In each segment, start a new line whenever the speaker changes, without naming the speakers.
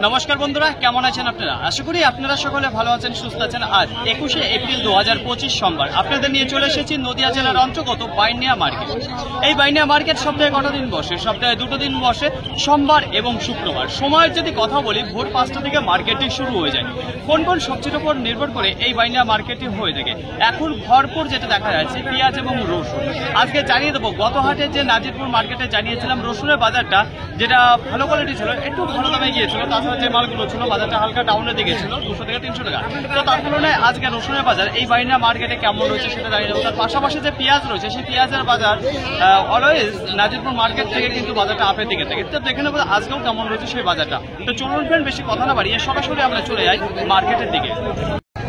নমস্কার বন্ধুরা, কেমন আছেন আপনারা? আশা করি আপনারা সকলে ভালো আছেন, সুস্থ আছেন। আজ 21শে এপ্রিল 2025 সোমবার আপনাদের নিয়ে চলে এসেছি নদিয়া জেলার অন্তর্গত বাইনিয়া মার্কেট। এই বাইনিয়া মার্কেট সপ্তাহে কটা দিন বসে? সপ্তাহে 2 দিন বসে, সোমবার এবং শুক্রবার। সময়ের যদি কথা বলি, ভোর 5টা থেকে মার্কেটটি শুরু হয়ে যায়। কোন কোন সবজির উপর নির্ভর করে এই বাইনিয়া মার্কেটটি হয়ে থাকে। এখন ভরপুর যেটা দেখা যাচ্ছে পেঁয়াজ এবং রসুন। আজকে জানিয়ে দেবো, গত হাটে যে নাজিরপুর মার্কেটে জানিয়েছিলাম রসুনের বাজারটা যেটা ভালো কোয়ালিটি ছিল, একটু ভালো দামে গিয়েছিল। তাছাড়া যে মালগুলো ছিল বাজারটা হালকা ডাউনের দিকে ছিল, 200 থেকে 300 টাকা। তো তার তুলনায় আজকে রসুনের বাজার এই বাইনিয়া মার্কেটে কেমন রয়েছে সেটা জানিয়ে দেবো। তার পাশাপাশি যে পেঁয়াজ রয়েছে, সেই পেঁয়াজের বাজার অলওয়েজ নাজিরপুর মার্কেট থেকে কিন্তু বাজারটা আপের দিকে থাকে। তো দেখে নেবো আজকেও কেমন রয়েছে সেই বাজারটা। তো চলুন ফ্রেন্ড, বেশি কথা না বাড়িয়ে সরাসরি আমরা চলে যাই মার্কেটের দিকে।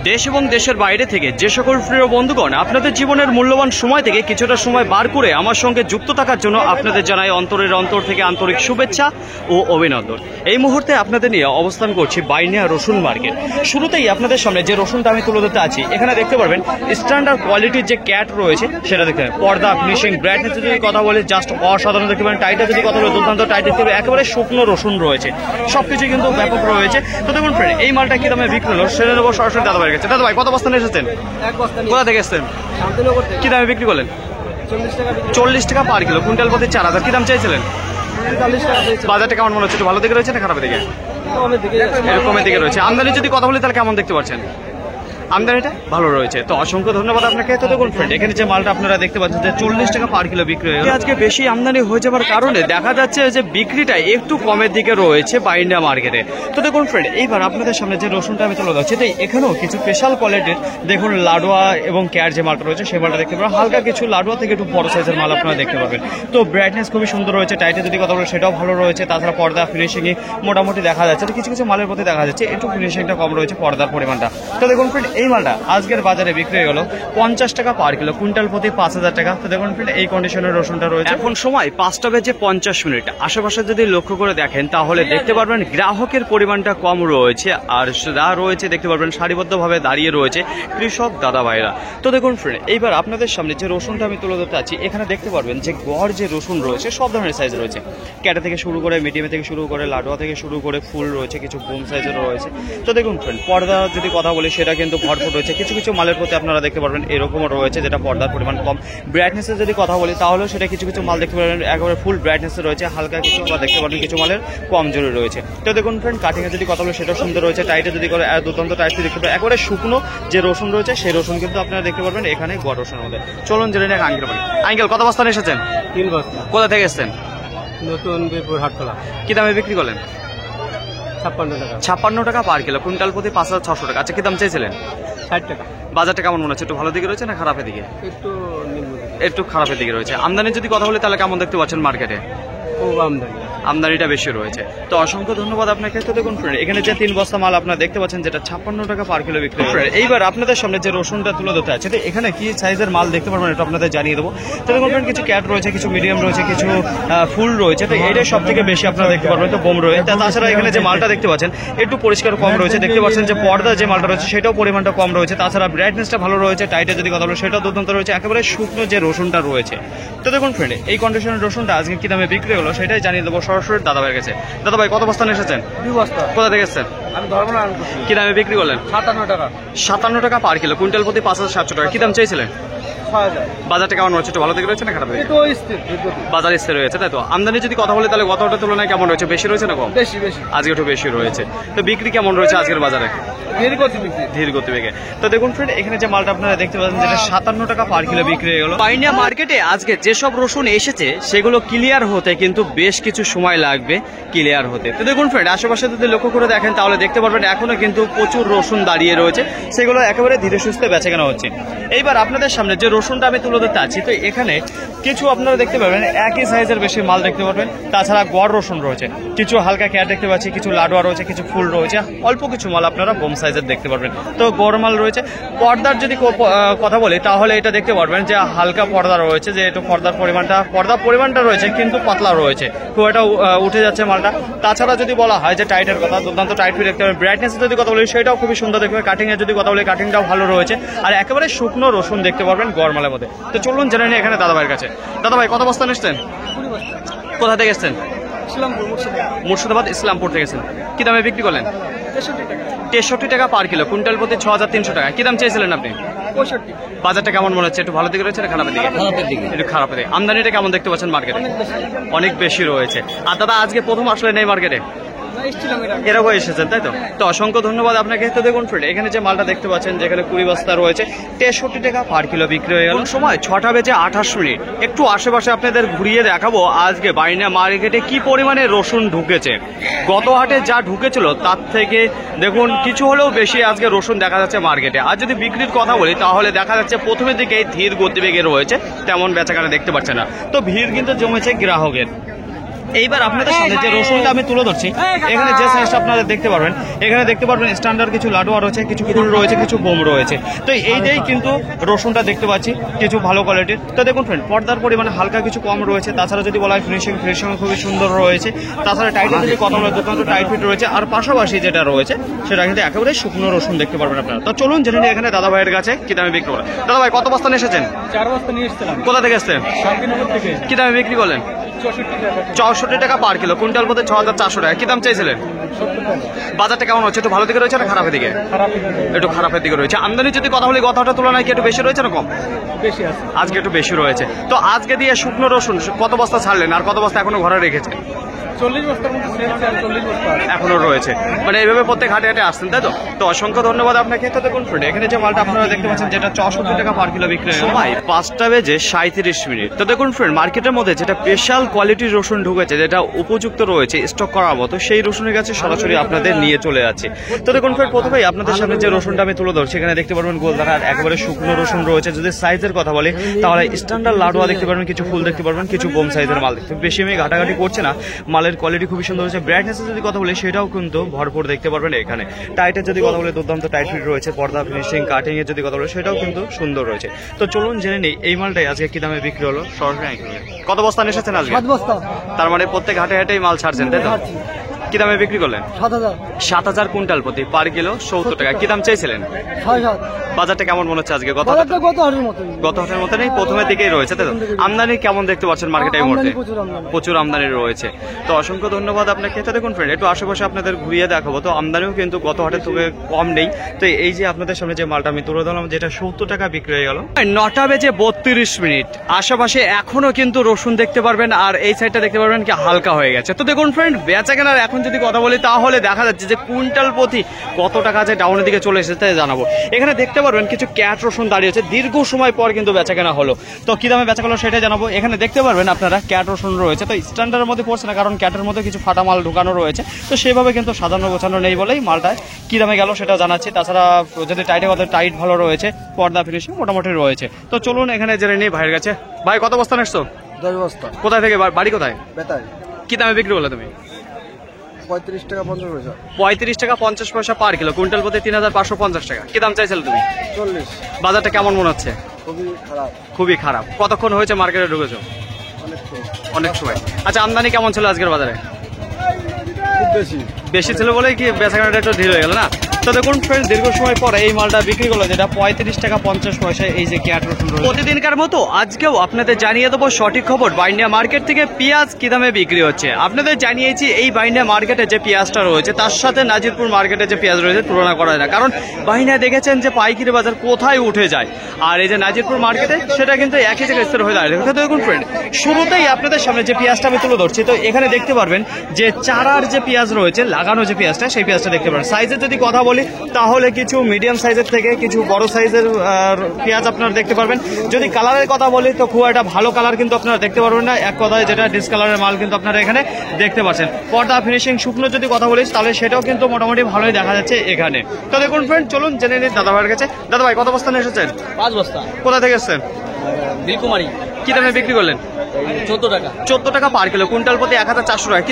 দেশ এবং দেশের বাইরে থেকে যে সকল প্রিয় বন্ধুগণ আপনাদের জীবনের মূল্যবান সময় থেকে কিছুটা সময় বার করে আমার সঙ্গে যুক্ত থাকার জন্য আপনাদের জানাই অন্তরের অন্তর থেকে আন্তরিক শুভেচ্ছা ও অভিনন্দন। এই মুহূর্তে আপনাদের নিয়ে অবস্থান করছি বাইনিয়া রসুন মার্কেট। শুরুতেই আপনাদের সামনে যে রসুনটা আমি তুলে ধরতে আছি, এখানে দেখতে পারবেন স্ট্যান্ডার্ড কোয়ালিটির যে ক্যাট রয়েছে সেটা দেখতে পাবেন। পর্দা, ফিনিশিং, ব্রাইটনেস যদি কথা বলে জাস্ট অসাধারণ দেখতে পাবেন। টাইটে যদি কথা বলে দুর্দান্ত টাইট দেখতে পাবেন। একেবারে শুকনো রসুন রয়েছে, সবকিছু কিন্তু ব্যাপক রয়েছে। তো দেখুন ফ্রেন্ড, এই মালটা কি দামে বিক্রি হলো সেটা নেবো সরাসরি দাদা ভাইয়ের কাছে। দাদা ভাই, কত বস্তা নিয়ে এসেছেন? কোথা থেকে এসেছেন? কি দামে বিক্রি করলেন? 40 টাকা পার কিলো, কুইন্টাল প্রতি 4000। কি দাম চাইছিলেন? বাজারটা কেমন মনে হচ্ছে? একটু ভালো দিকে রয়েছে না খারাপের দিকে? এরকমের দিকে রয়েছে। আমদানি যদি কথা বলি তাহলে কেমন দেখতে পাচ্ছেন? আমদানিটা ভালো রয়েছে। তো অসংখ্য ধন্যবাদ আপনাকে। তো দেখুন ফ্রেন্ড, এখানে যে মালটা আপনারা দেখতে পাচ্ছেন যে 40 টাকা পার কিলো বিক্রি হয়ে গেল। আজকে বেশি আমদানি হয়ে যাওয়ার কারণে দেখা যাচ্ছে যে বিক্রিটা একটু কমের দিকে রয়েছে বাইন্ডা মার্কেটে। তো দেখুন ফ্রেন্ড, এইবার আপনাদের সামনে যে রসুনটা আমি তুলে ধরছি, তাই এখানেও কিছু স্পেশাল কোয়ালিটির দেখুন লাডুয়া এবং ক্যার যে মালটা রয়েছে সেই মালটা দেখতে পাবেন। হালকা কিছু লাডুয়া থেকে একটু বড় সাইজের মাল আপনারা দেখতে পাবেন। তো ব্রাইটনেস খুবই সুন্দর রয়েছে। টাইটে যদি কথা বলে সেটাও ভালো রয়েছে। তাছাড়া পর্দা, ফিনিশিংয়ে মোটামুটি দেখা যাচ্ছে। তো কিছু কিছু মালের প্রতি দেখা যাচ্ছে একটু ফিনিশিংটা কম রয়েছে, পর্দার পরিমাণটা। তো দেখুন ফ্রেন্ড, এই মালটা আজকে বাজারে বিক্রি হয়ে গেল 50 টাকা পার কিলো, কুইন্টাল প্রতি 5000 টাকা। তো দেখুন ফ্রেন্ড, এই কন্ডিশনের রসুনটা রয়েছে। এখন সময় 5টা বেজে 50 মিনিট। আশেপাশে যদি লক্ষ্য করে দেখেন তাহলে দেখতে পারবেন গ্রাহকের পরিমাণটা কম রয়েছে, আর যা রয়েছে দেখতে পারবেন সারিবদ্ধভাবে দাঁড়িয়ে রয়েছে কৃষক দাদা ভাইরা। তো দেখুন ফ্রেন্ড, এইবার আপনাদের সামনে যে রসুনটা আমি তুলে ধরতে আছি, এখানে দেখতে পারবেন যে গড় যে রসুন রয়েছে সব ধরনের সাইজ রয়েছে। ক্যাটা থেকে শুরু করে, মিডিয়াম থেকে শুরু করে, লাডুয়া থেকে শুরু করে, ফুল রয়েছে, কিছু বোম সাইজেরও রয়েছে। তো দেখুন ফ্রেন্ড, পর্দা যদি কথা বলি সেটা কিন্তু ভরপুর রয়েছে। কিছু কিছু মালের প্রতি আপনারা দেখতে পারবেন এরকমও রয়েছে যেটা পর্দার পরিমাণ কম। ব্রাইটনেসের যদি কথা বলি তাহলেও সেটা কিছু কিছু মাল দেখতে পারবেন একেবারে ফুল ব্রাইটনেসে রয়েছে। হালকা কিছু বা দেখতে পারবেন কিছু মালের কম জোরে রয়েছে। তো দেখুন ফ্রেন্ড, কাটিংয়ে যদি কথা বলি সেটাও সুন্দর রয়েছে। টাইটে যদি করে দুর্দান্ত টাইট দেখতে পাবেন। একেবারে শুকনো যে রসুন রয়েছে সেই রসুন কিন্তু আপনারা দেখতে পারবেন এখানে গড় রসুনের মধ্যে। চলুন জেনে নেন আঙ্কেল বাড়ি। আঙ্কেল, কত বস্তা এসেছেন?
3 বস্তা।
কোথা থেকে এসেছেন?
নতুন বীরপুর হাটতলা।
কি দামে বিক্রি করলেন?
56 টাকা।
56 টাকা পার কিলো, কুইন্টাল প্রতি 5600 টাকা। আচ্ছা, কি দাম চাইছিলেন?
60 টাকা।
বাজারটা কেমন মনে হচ্ছে? একটু ভালো দিকে রয়েছে না খারাপের দিকে?
একটু নিম্ন দিকে।
একটু খারাপের দিকে রয়েছে। আমদানি যদি কথা বলি তাহলে কেমন দেখতে পাচ্ছেন মার্কেটে?
খুব আমদানি।
আমদানিটা বেশি রয়েছে। তো অসংখ্য ধন্যবাদ আপনাকে। তো দেখুন ফ্রেন্ড, এখানে যে 3 বস্তা মাল আপনারা দেখতে পাচ্ছেন যেটা 56 টাকা পার কিলো বিক্রি হয়। এইবার আপনাদের সামনে যে রসুনটা তুলে ধরতে আছে, তো এখানে কি সাইজের মাল দেখতে পারবেন এটা আপনাদের জানিয়ে দেবো। তো দেখুন ফ্রেন্ড, কিছু ক্যাট রয়েছে, কিছু মিডিয়াম রয়েছে, কিছু ফুল রয়েছে। তো এটাই সব থেকে বেশি আপনারা দেখতে পারবেন। তো বোম রয়েছে। তাছাড়া এখানে যে মালটা দেখতে পাচ্ছেন একটু পরিষ্কার কম রয়েছে। দেখতে পাচ্ছেন যে পর্দা যে মালটা রয়েছে সেটাও পরিমাণটা কম রয়েছে। তাছাড়া ব্রাইটনেসটা ভালো রয়েছে। টাইটে যদি কথা বলে সেটাও দুর্দান্ত রয়েছে। একেবারে শুকনো যে রসুনটা রয়েছে। তো দেখুন ফ্রেন্ড, এই কন্ডিশনের রসুনটা আজকে কি দামে বিক্রি হলো সেটাই জানিয়ে দেবো সরাসরি দাদা ভাইয়ের কাছে। দাদা ভাই, কত বস্তা এসেছেন?
2 বস্তা।
কোথা থেকে এসেছেন?
আমি ধর্মনা।
কি দামে বিক্রি করলেন?
57 টাকা।
57 টাকা পার কিলো, কুইন্টাল প্রতি 5700 টাকা। কি দাম চাইছিলেন?
6000।
বাজারটা কেমন রয়েছে? একটু ভালো দিকে রয়েছে না খারাপ দিকে?
একটু স্থির।
বাজার স্থির রয়েছে, তাই তো? আমদানি যদি কথা বলে তাহলে গতটার তুলনায় কেমন রয়েছে? বেশি রয়েছে না কম?
বেশি বেশি।
আজকে একটু বেশি রয়েছে। তো বিক্রি কেমন রয়েছে আজকের বাজারে? ধীর গতিবেগে। তো দেখুন ফ্রেন্ড, এখানে যে মালটা আপনারা দেখতে পাচ্ছেন যেটা 57 টাকা পার কিলো বিক্রি হয়ে গেল। বাইনিয়া মার্কেটে আজকে যেসব রসুন এসেছে সেগুলো ক্লিয়ার হতে কিন্তু বেশ কিছু সময় লাগবে ক্লিয়ার হতে। তো দেখুন ফ্রেন্ড, আশেপাশে যদি লক্ষ্য করে দেখেন তাহলে দেখতে পারবেন এখনো কিন্তু প্রচুর রসুন দাঁড়িয়ে রয়েছে। সেগুলো একেবারে ধীরে সুস্থে বেচাকেনা হচ্ছে। এইবার আপনাদের সামনে যে রসুনটা আমি তুলে ধরতে আছি, তো এখানে কিছু আপনারা দেখতে পাবেন একই সাইজের বেশি মাল দেখতে পারবেন। তাছাড়া গড় রসুন রয়েছে, কিছু হালকা ক্যাট দেখতে পাচ্ছি, কিছু লাডুয়া রয়েছে, কিছু ফুল রয়েছে, অল্প কিছু মাল আপনারা বোম সাইজের দেখতে পারবেন। তো গড় মাল রয়েছে। পর্দার যদি কথা বলি তাহলে এটা দেখতে পারবেন যে হালকা পর্দা রয়েছে, যে একটু পর্দার পরিমাণটা রয়েছে কিন্তু পাতলা রয়েছে, খুব একটা উঠে যাচ্ছে মালটা। তাছাড়া যদি বলা হয় যে টাইটের কথা, দুর্দান্ত টাইট ফিল দেখতে পাবেন। ব্রাইটনেসের যদি কথা বলি সেটাও খুবই সুন্দর দেখতে পাবেন। কাটিংয়ের যদি কথা বলি কাটিংটাও ভালো রয়েছে। আর একেবারে শুকনো রসুন দেখতে পারবেন গড় মালের মধ্যে। তো চলুন জেনে নিই এখানে দাদা ভাইয়ের কাছে। দাদা ভাই, কত বস্তা এসছেন?
20 বস্তা।
কোথা থেকে এসছেন? মুর্শিদাবাদ ইসলামপুর থেকে গেছেন। কি দামে বিক্রি করলেন? 63 টাকা পার কিলো, কুইন্টাল প্রতি 6300 টাকা। কি দাম চেয়েছিলেন আপনি?
65।
বাজারটা কেমন মনে হচ্ছে? একটু ভালো দিকে রয়েছে না খারাপের দিকে? একটু খারাপের দিকে। আমদানিটা কেমন দেখতে পাচ্ছেন মার্কেটে? অনেক বেশি রয়েছে। আর দাদা আজকে প্রথম আসলেন এই মার্কেটে? এরকম এসেছেন তাই তো? তো অসংখ্য ধন্যবাদ আপনাকে। তো দেখুন ফ্রেন্ড, এখানে যে মালটা দেখতে পাচ্ছেন যেখানে 20 বস্তা রয়েছে, 63 টাকা পার কিলো বিক্রি হয়ে গেল। সময় 6টা বেজে 28 মিনিট। একটু আশেপাশে আপনাদের ঘুরিয়ে দেখাবো আজকে বাইনা মার্কেটে কি পরিমাণে রসুন ঢুকেছে। গত হাটে যা ঢুকেছিল তার থেকে দেখুন কিছু হলেও বেশি আজকে রসুন দেখা যাচ্ছে মার্কেটে। আর যদি বিক্রির কথা বলি তাহলে দেখা যাচ্ছে প্রথমের দিকেই ধীর গতিবেগে রয়েছে, তেমন বেচাকেনা দেখতে পাচ্ছে না। তো ভিড় কিন্তু জমেছে গ্রাহকের। এইবার আপনাদের সামনে যে রসুনটা আমি তুলে ধরছি, এখানে যে সাইজটা আপনারা দেখতে পারবেন, এখানে দেখতে পারবেন স্ট্যান্ডার্ড কিছু লাডুয়া রয়েছে, কিছু ফুল রয়েছে, কিছু বোম রয়েছে। তো এইটাই কিন্তু রসুনটা দেখতে পাচ্ছি কিছু ভালো কোয়ালিটির। তো দেখুন ফ্রেন্ড, পর্দার পরিমাণে হালকা কিছু কম রয়েছে। তাছাড়া যদি বলা হয় ফিনিশিং খুবই সুন্দর রয়েছে। তাছাড়া টাইটের যদি কথা বলা দুটো টাইট ফিট রয়েছে। আর পাশাপাশি যেটা রয়েছে সেটা কিন্তু একেবারে শুকনো রসুন দেখতে পারবেন আপনারা। তো চলুন জেনে নিই এখানে দাদা ভাইয়ের কাছে কি দামে বিক্রি করেন। দাদা ভাই কত বস্তা নিয়ে এসেছেন?
4 বস্তা নিয়ে এসেছিলাম।
কোথা থেকে এসছেন?
শান্তিনগর থেকে।
কি দামে বিক্রি করলেন? 64 টাকা পার কিলো, কুইন্টাল প্রতি 6400 টাকা। কি দাম চাইছিলেন?
70 টাকা।
বাজারটা কেমন হচ্ছে? একটু ভালো দিকে রয়েছে না খারাপের দিকে? একটু খারাপের দিকে রয়েছে। আমদানি যদি কথা বলি গত হাটের তুলনায় কি একটু বেশি রয়েছে না কম?
বেশি আছে।
আজকে একটু বেশি রয়েছে। তো আজকে দিয়ে শুকনো রসুন কত বস্তা ছাড়লেন আর কত বস্তা এখনো ঘরে রেখেছেন?
40 বস্তার মতো সেল আছে আর 40 বস্তা আছে।
এখনো রয়েছে। মানে এইভাবে প্রত্যেক হাটে হাটে আসছেন তাই তো? তো অসংখ্য ধন্যবাদ আপনাকে। তো দেখুন ফ্রেন্ড, এখানে যে মালটা আপনারা দেখতে পাচ্ছেন যেটা 64 টাকা পার কিলো বিক্রি হয়। সময় 5টা বেজে 37 মিনিট। তো দেখুন ফ্রেন্ড, মার্কেটের মধ্যে যেটা স্পেশাল কোয়ালিটির রসুন ঢুকেছে, যেটা উপযুক্ত রয়েছে স্টক করার মতো, সেই রসুনের কাছে সরাসরি আপনাদের নিয়ে চলে যাচ্ছে। তো দেখুন ফ্রেন্ড, প্রথমেই আপনাদের সামনে যে রসুনটা আমি তুলে ধরছি, এখানে দেখতে পারবেন গোলদানার একেবারে শুকনো রসুন রয়েছে। যদি সাইজের কথা বলি তাহলে স্ট্যান্ডার্ড লাডুয়া দেখতে পারবেন, কিছু ফুল দেখতে পারবেন, কিছু বোম সাইজের মাল দেখতে। বেশি আমি ঘাটাঘাটি করছে না, মালের কোয়ালিটি খুবই সুন্দর রয়েছে। ব্রাইটনেসের যদি কথা বলি সেটাও কিন্তু ভরপুর দেখতে পারবেন এখানে। টাইটের যদি কথা বলি দুর্দান্ত টাইট ফিট রয়েছে। পর্দা ফিনিশিং কাটিং এর যদি কথা বলি সেটাও কিন্তু সুন্দর রয়েছে। তো চলুন জেনে নেই এই মালটাই আজকে কি দামে বিক্রি হলো সরাসরি। কত বস্তা নিয়ে এসেছেন আজকে?
7 বস্তা।
তার মানে প্রত্যেক হাটে হাটেই মাল ছাড়ছেন তাই তো? কি দামে বিক্রি করলেন?
7000।
7000 কুইন্টাল প্রতি, পার কিলো 70 টাকা। কি দাম চাইছিলেন?
6.5।
বাজারটা কেমন মনে হচ্ছে আজকে?
বাজারটা গত হাটের মতই।
গত হাটের মতো নেই, প্রথমের দিকেই রয়েছে তাই তো? আমদানি কেমন দেখতে পাচ্ছেন মার্কেটে এই মুহূর্তে?
প্রচুর আমদানি।
প্রচুর আমদানি রয়েছে। তো অসংখ্য ধন্যবাদ আপনাকে। তো দেখুন ফ্রেন্ড, একটু আশেপাশে আপনাদের ঘুরিয়ে দেখাবো। তো আমদানিও কিন্তু গত হাটের থেকে কম নেই। তো এই যে আপনাদের সামনে যে মালটা আমি তুলে ধরলাম, যেটা 70 টাকা বিক্রি হয়ে গেল। 9টা বেজে 32 মিনিট। আশেপাশে এখনো কিন্তু রসুন দেখতে পারবেন, আর এই সাইডটা দেখতে পারবেন কি হালকা হয়ে গেছে। তো দেখুন ফ্রেন্ড, বেচা কেনার এখন যদি কথা বলি তাহলে দেখা যাচ্ছে যে কুইন্টাল প্রতি কত টাকা যে ডাউনের দিকে চলে এসেছে তাই জানাবো। এখানে দেখতে পারবেন কিছু ক্যাট রসুন দাঁড়িয়েছে, দীর্ঘ সময় পর কিন্তু বেচা কেনা হলো। তো কি দামে বেচা কেনা সেটা জানাবো। এখানে দেখতে পারবেন আপনারা ক্যাট রসুন রয়েছে। তো স্ট্যান্ডার্ডের মধ্যে পড়ছে না, কারণ ক্যাটের মধ্যে কিছু ফাটা মাল ঢুকানো রয়েছে। তো সেভাবে কিন্তু সাজানো গোছানো নেই বলেই মালটা কি দামে গেল সেটা জানাচ্ছি। তাছাড়া যদি টাইটের কথা, টাইট ভালো রয়েছে, পর্দা ফিনিশিং মোটামুটি রয়েছে। তো চলুন এখানে জেনে নিই ভাইয়ের কাছে। ভাই কত বস্তা নেছো?
10 বস্তা।
কোথায় থেকে, বাড়ি কোথায়?
বেতাই।
কি দামে বিক্রি করলে তুমি?
35 টাকা 50 পয়সা।
35 টাকা 50 পয়সা পার কিলো, কুইন্টাল প্রতি 3550 টাকা। কি দাম চাইছিলে তুমি?
40।
বাজারটা কেমন মনে হচ্ছে?
খুবই খারাপ।
খুবই খারাপ। কতক্ষণ হয়েছে মার্কেটে ঢুকেছো? অনেক সময়। আচ্ছা, আমদানি কেমন ছিল আজকের বাজারে?
খুব বেশি।
বেশি ছিল বলে কি বেচাকেনাটা একটু ধীর হয়ে গেল না? তো দেখুন ফ্রেন্ড, দীর্ঘ সময় পরে এই মালটা বিক্রি করলো, যেটা 35 টাকা 50 পয়সায় এই যে ক্যাট রসুন। প্রতিদিনকার মতো আজকেও আপনাদের জানিয়ে দেবো সঠিক খবর বাইন্ডিয়া মার্কেট থেকে পেঁয়াজ কি দামে বিক্রি হচ্ছে। আপনাদের জানিয়েছি এই বাইন্ডিয়া মার্কেটে যে পেঁয়াজটা রয়েছে তার সাথে নাজিরপুর মার্কেটে যে পেঁয়াজ রয়েছে তুলনা করা যায় না, কারণ বাইন্ডিয়া দেখেছেন যে পাইকারি বাজার কোথায় উঠে যায়, আর এই যে নাজিরপুর মার্কেটে সেটা কিন্তু একই জায়গায় স্থির হয়ে দাঁড়িয়ে। তো দেখুন ফ্রেন্ড, শুরুতেই আপনাদের সামনে যে পেঁয়াজটা আমি তুলে ধরছি, তো এখানে দেখতে পারবেন যে চারার যে পেঁয়াজ রয়েছে, লাগানো যে পেঁয়াজটা, সেই পেঁয়াজটা দেখতে পারেন। সাইজের যদি কথা বলি তাহলে কিছু মিডিয়াম সাইজের থেকে কিছু বড় সাইজের পেঁয়াজ আপনারা দেখতে পারবেন। যদি কালারের কথা বলি তো খুব একটা ভালো কালার কিন্তু আপনারা দেখতে পারবেন না, এক কথায় যেটা ডিসকালারের মাল কিন্তু আপনারা এখানে দেখতে পাচ্ছেন। পর্দা ফিনিশিং শুকনো যদি কথা বলি তাহলে সেটাও কিন্তু মোটামুটি ভালোই দেখা যাচ্ছে এখানে। তো দেখুন ফ্রেন্ড, চলুন জেনে নিন দাদা ভাইয়ের কাছে। দাদা ভাই কত বস্তা নিয়ে এসেছেন?
5 বস্তা।
কোথা থেকে এসেছেন?
নীলকুমারী।
কি দামে বিক্রি করলেন?
14 টাকা।
14 টাকা পার কিলো, কুইন্টাল প্রতি 1400 টাকা।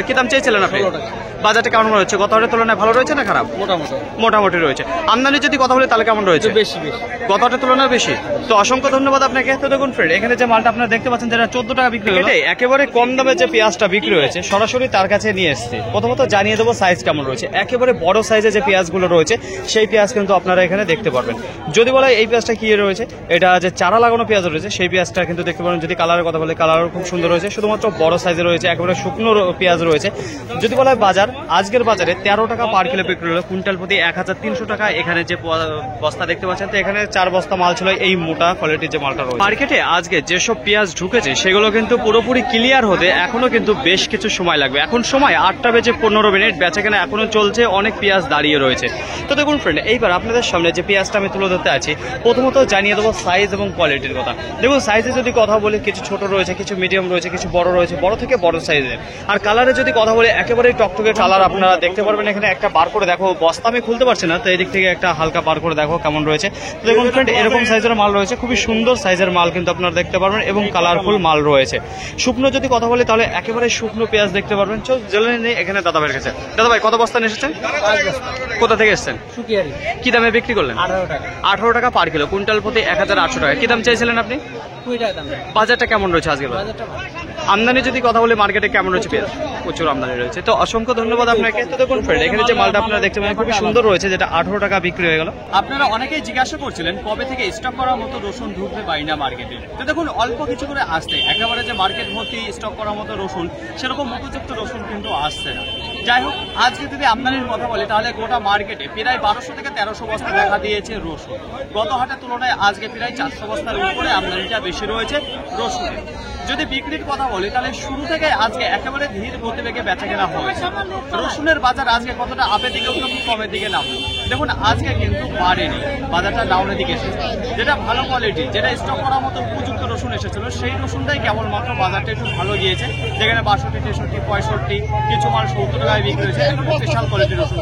কি দাম চেয়েছিলেন আপনি?
16 টাকা।
বাজারটা কেমন রয়েছে? গত হাটের তুলনায় ভালো রয়েছে না খারাপ?
মোটামুটি।
মোটামুটি রয়েছে। আমদানি যদি কথা বলি তাহলে কেমন রয়েছে?
বেশি বেশি।
গত হাটের তুলনায় বেশি। তো অসংখ্য ধন্যবাদ আপনাকে। তো দেখুন ফ্রেন্ড, এখানে যে মালটা আপনারা দেখতে পাচ্ছেন যেটা 14 টাকা বিক্রি হলো, একেবারে কম দামে যে পেঁয়াজটা বিক্রি হয়েছে সরাসরি তার কাছে নিয়ে এসেছে। প্রথমত জানিয়ে দেবো সাইজ কেমন রয়েছে। একেবারে বড় সাইজে যে পেঁয়াজগুলো রয়েছে সেই পেঁয়াজ কিন্তু আপনারা এখানে দেখতে পারবেন। যদি বলা এই পেঁয়াজটা কি রয়েছে, এটা যে চারা লাগানো পেঁয়াজ রয়েছে সেই পেঁয়াজটা কিন্তু দেখতে পারেন। যদি কালারের কথা বলে কালারও খুব সুন্দর রয়েছে, শুধুমাত্র বড় সাইজে রয়েছে, একেবারে শুকনো পেঁয়াজ রয়েছে। যদি বলা হয় বাজার, আজকের বাজারে 13 টাকা পার কিলো বিক্রি হলো, কুইন্টাল প্রতি 1300 টাকা। এখানে যে বস্তা দেখতে পাচ্ছেন, তো এখানে 4 বস্তা মাল ছিল এই মোটা কোয়ালিটির যে মালটা রয়েছে। মার্কেটে আজকে যেসব পেঁয়াজ ঢুকেছে সেগুলো কিন্তু পুরোপুরি ক্লিয়ার হতে এখনো কিন্তু বেশ কিছু সময় লাগবে। এখন সময় 8টা বেজে 15 মিনিট, বেচাকেনা এখনো চলছে, অনেক পেঁয়াজ দাঁড়িয়ে রয়েছে। তো দেখুন ফ্রেন্ড, এইবার আপনাদের সামনে যে পেঁয়াজটা আমি তুলে ধরতে আছি, প্রথমত জানিয়ে দেবো সাইজ এবং কোয়ালিটির কথা। দেখুন সাইজে যদি কথা বলি, কিছু ছোট রয়েছে, কিছু মিডিয়াম রয়েছে, কিছু বড় রয়েছে, বড় থেকে বড় সাইজের। আর কালারে যদি কথা বলি, একেবারে টকটকে কালার আপনারা দেখতে পারবেন। এখানে একটা বার করে দেখো, বস্তা আমি খুলতে পারছি না, তো এই দিক থেকে একটা হালকা বার করে দেখো কেমন রয়েছে। তো দেখুন ফ্রেন্ড, এরকম সাইজের মাল রয়েছে, খুবই সুন্দর সাইজের মাল কিন্তু আপনারা দেখতে পারবেন এবং কালারফুল মাল রয়েছে। শুকনো যদি কথা বলি, তাহলে একেবারে শুকনো পেঁয়াজ দেখতে পারবেন। চল জেনে নেই এখানে দাদা ভাইয়ের কাছে। দাদা ভাই, কত বস্তা নিয়ে এসেছেন? কোথা থেকে এসেছেন?
সুকিয়ারি
কি দামে বিক্রি করলেন?
18 টাকা।
18 টাকা পার কিলো, কুইন্টাল প্রতি 1800 টাকা। কি দাম চাইছিলেন আপনি?
20 টাকা দাম।
বাজারটা কেমন রয়েছে আজকে?
বাজারটা ভালো।
আমদানি যদি কথা বলি, মার্কেটে কেমন রয়েছে পেঁয়াজ? প্রচুর আমদানি রয়েছে। তো অসংখ্য ধন্যবাদ আপনাকে। তো দেখুন ফ্রেন্ড, এখানে যে মালটা আপনারা দেখতে পাচ্ছেন খুবই সুন্দর রয়েছে, যেটা 18 টাকা বিক্রি হয়ে গেল। আপনারা অনেকেই জিজ্ঞাসা করছিলেন কবে থেকে স্টক করার মতো রসুন ঢুকবে বাইনা মার্কেটে। তো দেখুন, অল্প কিছু করে আসতে, একেবারে যে মার্কেট ভর্তি স্টক করার মতো রসুন, সেরকম উপযুক্ত রসুন কিন্তু আসছে না। যাই হোক, আজকে যদি আমদানির কথা বলি, তাহলে গোটা মার্কেটে প্রায় 1200 থেকে 1300 বস্তা দেখা দিয়েছে রসুন। গত হাটের তুলনায় আজকে প্রায় 400 বস্তার উপরে আমদানিটা বেশি রয়েছে রসুনের। যদি বিক্রির কথা বলি, তাহলে শুরু থেকে আজকে একেবারে ধীর গতিবেগে বেচা কেনা হয়েছে। রসুনের বাজার আজকে কতটা আপের দিকে উঠলো, কি কমের দিকে নামলো? দেখুন, আজকে কিন্তু বাড়েনি, বাজারটা ডাউনের দিকে এসেছে। যেটা ভালো কোয়ালিটি, যেটা স্টক করার মতো উপযুক্ত রসুন এসেছিল, সেই রসুনটাই কেবলমাত্র বাজারটা একটু ভালো গিয়েছে। যেখানে 62, 63, 65, কিছু মাল 70 টাকায় বিক্রি হয়েছে, একটু স্পেশাল কোয়ালিটির রসুন।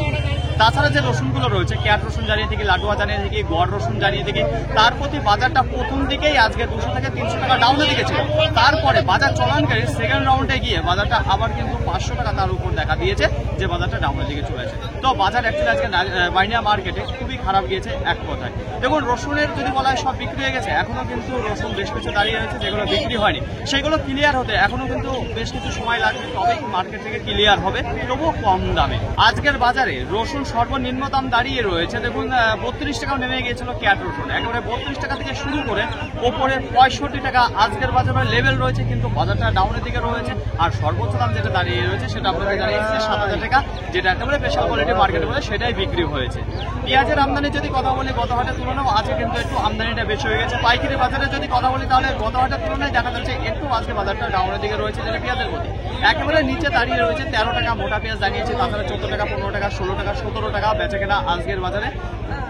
তাছাড়া যে রসুনগুলো রয়েছে, ক্যাট রসুন জানিয়ে থেকে, লাডুয়া জানিয়ে থেকে, গড় রসুন জানিয়ে থেকে, তার প্রতি বাজারটা প্রথম দিকেই আজকে 200 থেকে 300 টাকা ডাউনের দিকে ছিল। তারপরে বাজার চলানকারী সেকেন্ড রাউন্ডে গিয়ে বাজারটা আবার কিন্তু 500 টাকা তার উপর দেখা দিয়েছে, যে বাজারটা ডাউনের দিকে চলে আসে। তো বাজার অ্যাকচুয়ালি আজকে বাইনা মার্কেটে খুবই খারাপ গিয়েছে এক কথায়। দেখুন, রসুনের যদি বলা হয় সব বিক্রি হয়ে গেছে, এখনো কিন্তু রসুন বেশ কিছু দাঁড়িয়ে রয়েছে, যেগুলো বিক্রি হয়নি, সেগুলো ক্লিয়ার হতে এখনো কিন্তু বেশ কিছু সময় লাগবে, তবেই মার্কেট থেকে ক্লিয়ার হবে, তবুও কম দামে। আজকের বাজারে রসুন সর্বনিম্ন দাম দাঁড়িয়ে রয়েছে, দেখুন 32 টাকাও নেমে গিয়েছিল ক্যাট রসুন, একেবারে 32 টাকা থেকে শুরু করে ওপরে 65 টাকা আজকের বাজারে লেভেল রয়েছে, কিন্তু বাজারটা ডাউনের দিকে রয়েছে। আর সর্বোচ্চ দাম যেটা দাঁড়িয়ে রয়েছে, সেটা আপনাদের জানিয়েছে 7000 টাকা, যেটা একেবারে স্পেশাল কোয়ালিটি মার্কেটে বলে সেটাই বিক্রি হয়েছে। পেঁয়াজের আমদানি যদি কথা বলি, গত হাটের তুলনায় আজকে কিন্তু একটু আমদানিটা বেশি হয়ে গেছে। পাইকারি বাজারে যদি কথা বলি, তাহলে গত হাটের তুলনায় দেখা যাচ্ছে একটু আজকে বাজারটা ডাউনের দিকে রয়েছে, যেটা পেঁয়াজের প্রতি একেবারে নিচে দাঁড়িয়ে রয়েছে। 13 টাকা মোটা পেঁয়াজ দাঁড়িয়েছে, তাছাড়া 14 টাকা, 15 টাকা, 16 টাকা, 17 টাকা বেচা কেনা আজকের বাজারে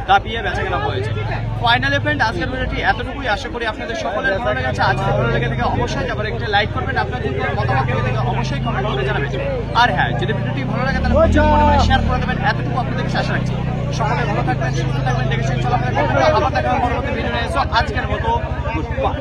দাপিয়ে বেচা কেনা হয়েছে। ফাইনালি ফ্রেন্ড, আজকের ভিডিওটি এতটুকুই। আশা করি আপনাদের সকলের ভালো লেগেছে। আজকে ভালো লেগে থেকে অবশ্যই আবার একটি লাইক করবেন, আপনাদের মতামত থেকে অবশ্যই কমেন্ট করে জানাবেন। আর হ্যাঁ, যদি ভিডিওটি ভালো লাগে তাহলে শেয়ার করে দেবেন, এতটুকু আপনাদের কাছে আশা রাখছি। সকলে ভালো থাকবেন, সুস্থ থাকবেন, দেখেছেন চলাফেরা করবেন। আবার দেখা হবে পরবর্তী ভিডিও নিয়ে। আজকের মতো গুড বাই।